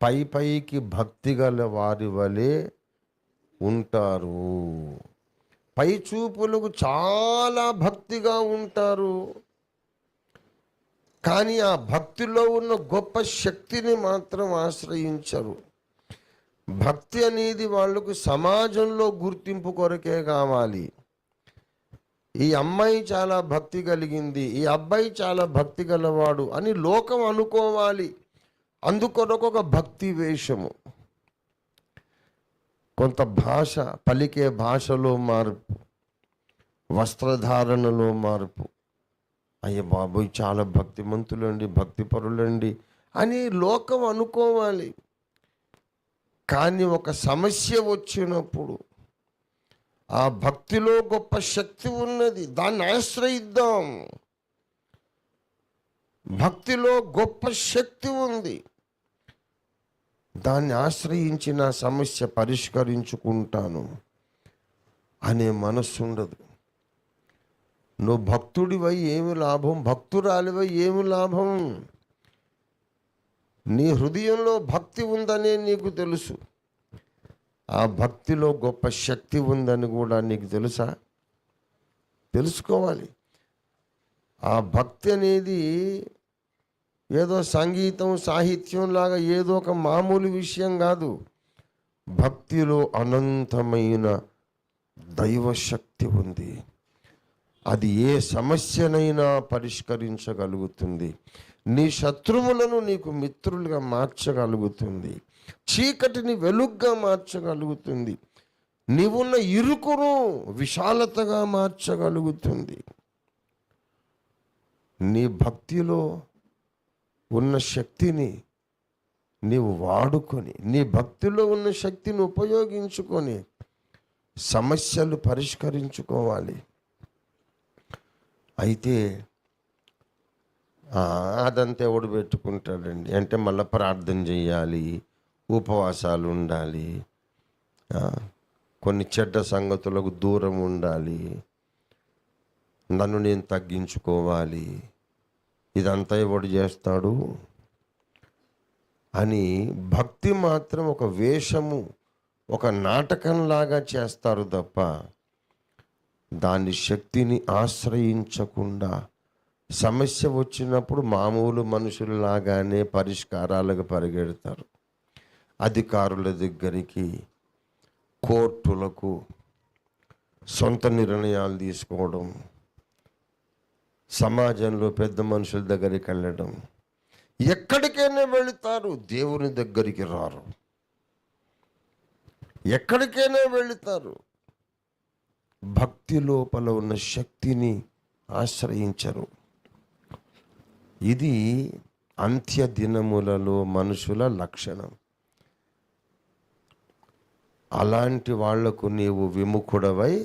పైకి భక్తి గల వారి వలె ఉంటారు. పై చూపులకు చాలా భక్తిగా ఉంటారు, కానీ ఆ భక్తిలో ఉన్న గొప్ప శక్తిని మాత్రం ఆశ్రయించరు. భక్తి అనేది వాళ్ళకు సమాజంలో గుర్తింపు కొరకే కావాలి. ఈ అమ్మాయి చాలా భక్తి కలిగింది, ఈ అబ్బాయి చాలా భక్తి గలవాడు అని లోకం అనుకోవాలి. అందుకొరకు ఒక భక్తి వేషము, కొంత భాష, పలికే భాషలో మార్పు, వస్త్రధారణలో మార్పు. అయ్య బాబోయ్ చాలా భక్తిమంతులండి, భక్తిపరులండి అని లోకం అనుకోవాలి. కానీ ఒక సమస్య వచ్చినప్పుడు ఆ భక్తిలో గొప్ప శక్తి ఉన్నది, దాన్ని ఆశ్రయిద్దాం. భక్తిలో గొప్ప శక్తి ఉంది, దాన్ని ఆశ్రయించిన సమస్య పరిష్కరించుకుంటాను అనే మనస్సు ఉండదు. నువ్వు భక్తుడివై ఏమి లాభం, భక్తురాలివై ఏమి లాభం? నీ హృదయంలో భక్తి ఉందనే నీకు తెలుసు, ఆ భక్తిలో గొప్ప శక్తి ఉందని కూడా నీకు తెలుసా? తెలుసుకోవాలి. ఆ భక్తి అనేది ఏదో సంగీతం సాహిత్యం లాగా ఏదో ఒక మామూలు విషయం కాదు. భక్తిలో అనంతమైన దైవశక్తి ఉంది, అది ఏ సమస్యనైనా పరిష్కరించగలుగుతుంది. నీ శత్రువులను నీకు మిత్రులుగా మార్చగలుగుతుంది, చీకటిని వెలుగ్గా మార్చగలుగుతుంది, నీవున్న ఇరుకును విశాలతగా మార్చగలుగుతుంది. నీ భక్తిలో ఉన్న శక్తిని నీవు వాడుకొని, నీ భక్తిలో ఉన్న శక్తిని ఉపయోగించుకొని సమస్యలు పరిష్కరించుకోవాలి. అయితే అదంతా ఎవడు పెట్టుకుంటాడండి అంటే మళ్ళీ ప్రార్థన చేయాలి, ఉపవాసాలు ఉండాలి, కొన్ని చెడ్డ సంగతులకు దూరం ఉండాలి, నన్ను నేను తగ్గించుకోవాలి, ఇదంతా ఎవడు చేస్తాడు అని భక్తి మాత్రం ఒక వేషము, ఒక నాటకంలాగా చేస్తారు తప్ప దాని శక్తిని ఆశ్రయించకుండా సమస్య వచ్చినప్పుడు మామూలు మనుషులలాగానే పరిష్కారాలకు పరిగెడతారు. అధికారుల దగ్గరికి, కోర్టులకు, సొంత నిర్ణయాలు తీసుకోవడం, సమాజంలో పెద్ద మనుషుల దగ్గరికి వెళ్ళడం, ఎక్కడికైనా వెళుతారు, దేవుని దగ్గరికి రారు. ఎక్కడికైనా వెళుతారు, భక్తి లోపల ఉన్న శక్తిని ఆశ్రయించరు. ఇది అంత్య దినములలో మనుషుల లక్షణం. అలాంటి వాళ్లకు నీవు విముఖుడవై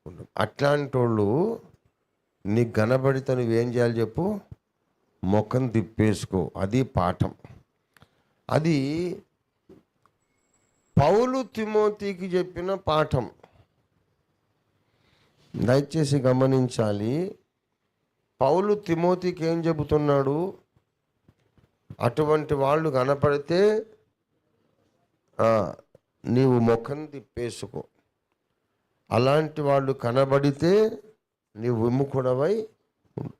ఉండు. అట్లాంటి వాళ్ళు నీకు కనబడితే నువ్వేం చేయాలి చెప్పు? ముఖం తిప్పేసుకో. అది పాఠం. అది పౌలు తిమోతికి చెప్పిన పాఠం. దయచేసి గమనించాలి. పౌలు తిమోతికి ఏం చెబుతున్నాడు? అటువంటి వాళ్ళు కనపడితే నీవు ముఖం తిప్పేసుకో. అలాంటి వాళ్ళు కనబడితే నీవు విముఖుడవై ఉండు.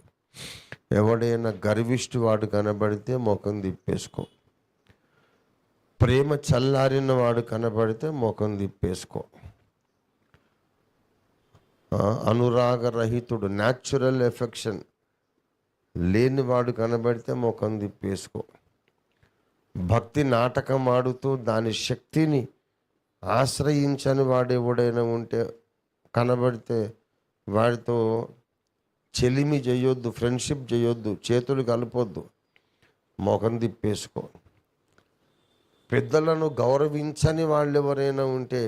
ఎవడైనా గర్విష్టి వాడు కనబడితే ముఖం తిప్పేసుకో. ప్రేమ చల్లారిన వాడు కనబడితే ముఖం తిప్పేసుకో. అనురాగరహితుడు, న్యాచురల్ ఎఫెక్షన్ లేనివాడు కనబడితే ముఖం తిప్పేసుకో. భక్తి నాటకం ఆడుతూ దాని శక్తిని ఆశ్రయించని వాడు ఎవడైనా ఉంటే కనబడితే వాడితో చెలిమి చేయొద్దు, ఫ్రెండ్షిప్ చేయొద్దు, చేతులు కలపొద్దు, ముఖం తిప్పేసుకో. పెద్దలను గౌరవించని వాళ్ళు ఎవరైనా ఉంటే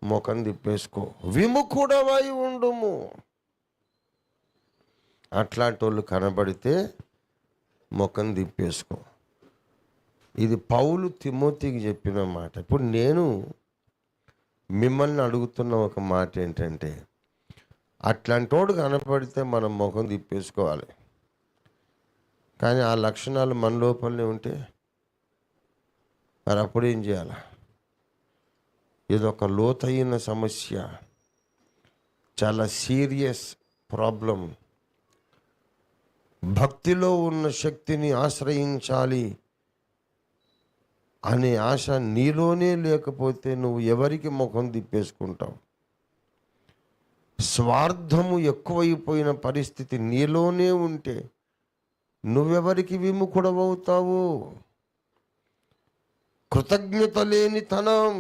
ముఖం తిప్పేసుకో. విముఖుడవై ఉండుము. అట్లాంటి వాళ్ళు కనబడితే ముఖం తిప్పేసుకో. ఇది పౌలు తిమోతికి చెప్పిన మాట. ఇప్పుడు నేను మిమ్మల్ని అడుగుతున్న ఒక మాట ఏంటంటే, అట్లాంటి వాడు కనపడితే మనం ముఖం తిప్పేసుకోవాలి. కానీ ఆ లక్షణాలు మన లోపలనే ఉంటే మరి అప్పుడేం చేయాలి? ఇదొక లోతైన సమస్య, చాలా సీరియస్ ప్రాబ్లం. భక్తిలో ఉన్న శక్తిని ఆశ్రయించాలి అనే ఆశ నీలోనే లేకపోతే నువ్వు ఎవరికి ముఖం తిప్పేసుకుంటావు? స్వార్థము ఎక్కువైపోయిన పరిస్థితి నీలోనే ఉంటే నువ్వెవరికి విముఖుడవవుతావు? కృతజ్ఞత లేనితనం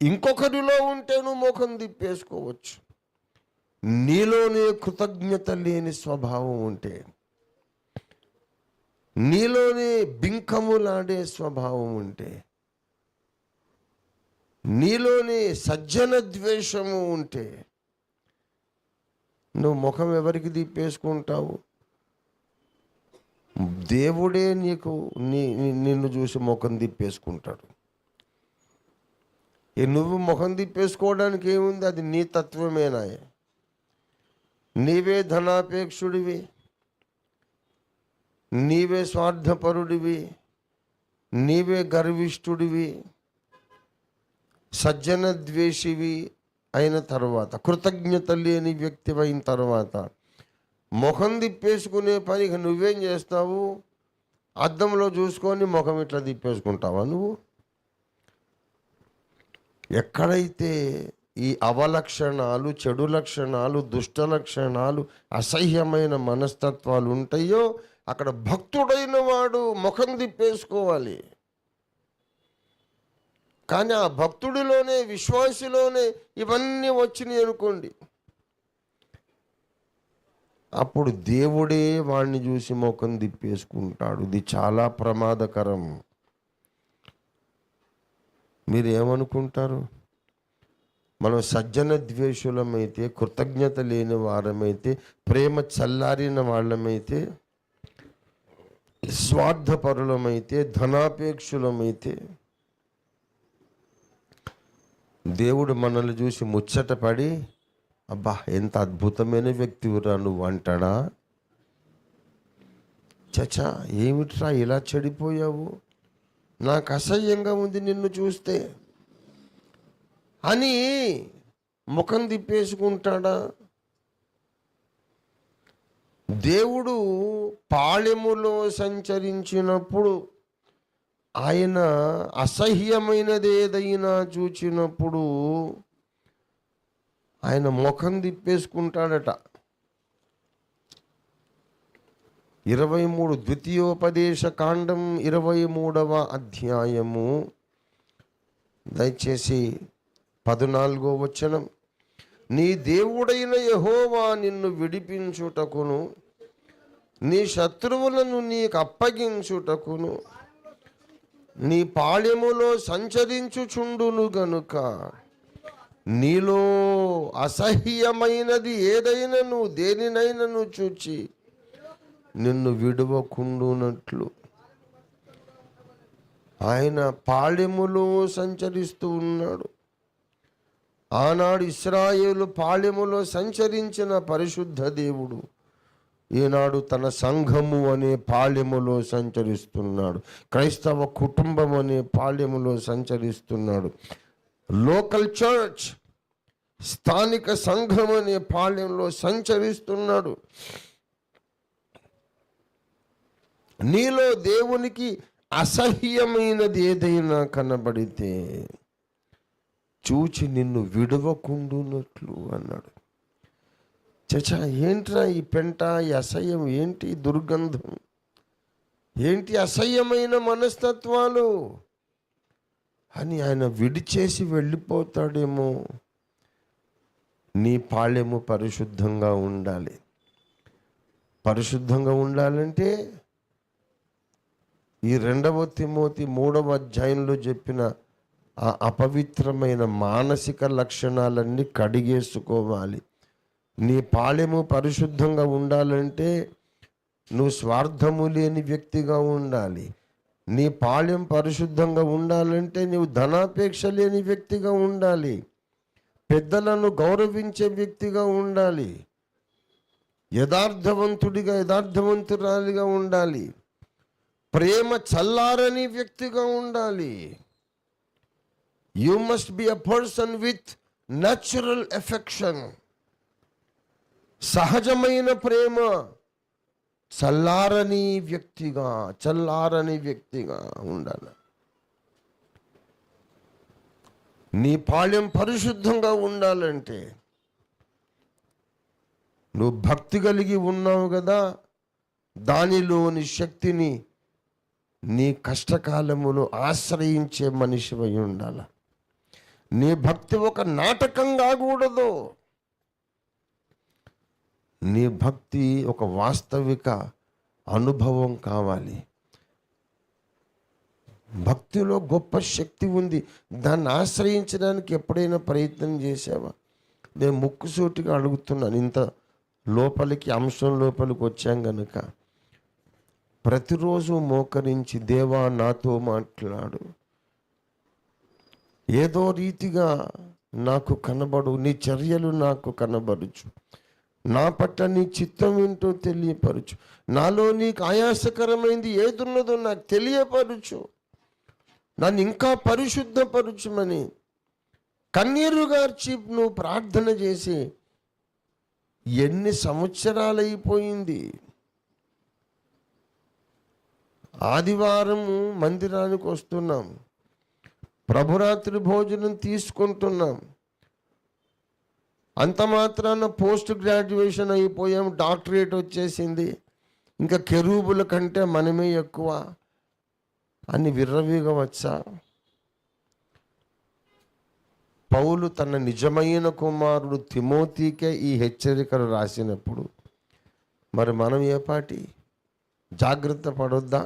ఇంకొకరిలో ఉంటే నువ్వు ముఖం తిప్పేసుకోవచ్చు. నీలోనే కృతజ్ఞత లేని స్వభావం ఉంటే, నీలోనే బింకములాడే స్వభావం ఉంటే, నీలోనే సజ్జన ద్వేషము ఉంటే నువ్వు ముఖం ఎవరికి తిప్పేసుకుంటావు? దేవుడే నీకు నిన్ను చూసి ముఖం తిప్పేసుకుంటాడు. నువ్వు ముఖం తిప్పేసుకోవడానికి ఏముంది? అది నీ తత్వమేనా? నీవే ధనాపేక్షుడివి, నీవే స్వార్థపరుడివి, నీవే గర్విష్ఠుడివి, సజ్జన ద్వేషివి అయిన తర్వాత, కృతజ్ఞత లేని వ్యక్తి అయిన తర్వాత ముఖం తిప్పేసుకునే పనికి నువ్వేం చేస్తావు? అద్దంలో చూసుకొని ముఖం ఇట్లా తిప్పేసుకుంటావా నువ్వు? ఎక్కడైతే ఈ అవలక్షణాలు, చెడు లక్షణాలు, దుష్ట లక్షణాలు, అసహ్యమైన మనస్తత్వాలు ఉంటాయో అక్కడ భక్తుడైన వాడు ముఖం తిప్పేసుకోవాలి. కానీ ఆ భక్తుడిలోనే, విశ్వాసిలోనే ఇవన్నీ వచ్చినాయి అనుకోండి, అప్పుడు దేవుడే వాడిని చూసి ముఖం తిప్పేసుకుంటాడు. ఇది చాలా ప్రమాదకరం. మీరు ఏమనుకుంటారు? మనం సజ్జన ద్వేషులమైతే, కృతజ్ఞత లేని వారమైతే, ప్రేమ చల్లారిన వాళ్ళమైతే, స్వార్థపరులమైతే, ధనాపేక్షులమైతే దేవుడు మనల్ని చూసి ముచ్చటపడి, అబ్బా ఎంత అద్భుతమైన వ్యక్తివిరా నువ్వు అంటాడా? చచా ఏమిట్రా ఇలా చెడిపోయావు, నాకు అసహ్యంగా ఉంది నిన్ను చూస్తే అని ముఖం తిప్పేసుకుంటాడా? దేవుడు పాళెములో సంచరించినప్పుడు, ఆయన అసహ్యమైనది ఏదైనా చూచినప్పుడు ఆయన ముఖం తిప్పేసుకుంటాడట. 23 ద్వితీయోపదేశ కాండం 23వ అధ్యాయము, దయచేసి 14వ వచనం. నీ దేవుడైన యెహోవా నిన్ను విడిపించుటకును, నీ శత్రువులను నీకు అప్పగించుటకును నీ పాళెములో సంచరించుచుండును గనుక నీలో అసహ్యమైనది ఏదైనను దేనినైనను చూచి నిన్ను విడువకుండునట్లు. ఆయన పాళెములో సంచరిస్తూ ఉన్నాడు. ఆనాడు ఇశ్రాయేలు పాళెములో సంచరించిన పరిశుద్ధ దేవుడు ఈనాడు తన సంఘము అనే పాళెములో సంచరిస్తున్నాడు. క్రైస్తవ కుటుంబం అనే పాళెములో సంచరిస్తున్నాడు. లోకల్ చర్చ్, స్థానిక సంఘం అనే పాళెంలో సంచరిస్తున్నాడు. నీలో దేవునికి అసహ్యమైనది ఏదైనా కనబడితే చూచి నిన్ను విడవకుండునట్లు అన్నాడు. చచా ఏంట్రా ఈ పెంట, ఈ అసహ్యం ఏంటి, దుర్గంధం ఏంటి, అసహ్యమైన మనస్తత్వాలు అని ఆయన విడిచేసి వెళ్ళిపోతాడేమో. నీ పాళెము పరిశుద్ధంగా ఉండాలి. పరిశుద్ధంగా ఉండాలంటే ఈ 2వ తిమోతి 3వ అధ్యాయంలో చెప్పిన ఆ అపవిత్రమైన మానసిక లక్షణాలన్నీ కడిగేసుకోవాలి. నీ పాళెము పరిశుద్ధంగా ఉండాలంటే నువ్వు స్వార్థము లేని వ్యక్తిగా ఉండాలి. నీ పాళెం పరిశుద్ధంగా ఉండాలంటే నువ్వు ధనాపేక్ష లేని వ్యక్తిగా ఉండాలి. పెద్దలను గౌరవించే వ్యక్తిగా ఉండాలి. యథార్థవంతుడిగా, యథార్థవంతురాలిగా ఉండాలి. ప్రేమ చల్లారని వ్యక్తిగా ఉండాలి. You must be a person with natural affection. సహజమైన ప్రేమ. చల్లారని వ్యక్తిగా ఉండాలి. నీ పాళ్యం పరిశుద్ధంగా ఉండాలంటే నువ్వు భక్తి కలిగి ఉన్నావు కదా, దానిలోని శక్తిని నీ కష్టకాలములో ఆశ్రయించే మనిషివై ఉండాలి. నీ భక్తి ఒక నాటకం కాకూడదు. నీ భక్తి ఒక వాస్తవిక అనుభవం కావాలి. భక్తిలో గొప్ప శక్తి ఉంది. దాన్ని ఆశ్రయించడానికి ఎప్పుడైనా ప్రయత్నం చేసావా? నేను ముక్కుసూటిగా అడుగుతున్నాను. ఇంత అంశం లోపలికి వచ్చాం గనుక ప్రతిరోజు మోకరించి, దేవా నాతో మాట్లాడు, ఏదో రీతిగా నాకు కనబడు, నీ చర్యలు నాకు కనబరుచు, నా పట్ల నీ చిత్తం ఏంటో తెలియపరచు, నాలో నీకు ఆయాసకరమైంది ఏదున్నదో నాకు తెలియపరచు, నన్ను ఇంకా పరిశుద్ధపరచుమని కన్నీరు గార్చి నువ్వు ప్రార్థన చేసి ఎన్ని సంవత్సరాలైపోయింది. ఆదివారం మందిరానికి వస్తున్నాం, ప్రభురాత్రి భోజనం తీసుకుంటున్నాం, అంత మాత్రాన పోస్ట్ గ్రాడ్యుయేషన్ అయిపోయాం, డాక్టరేట్ వచ్చేసింది, ఇంకా కెరూబుల కంటే మనమే ఎక్కువ అని విర్రవీగవచ్చా? పౌలు తన నిజమైన కుమారుడు తిమోతికే ఈ హెచ్చరికలు రాసినప్పుడు మరి మనం ఏ పాటి జాగ్రత్త పడొద్దా?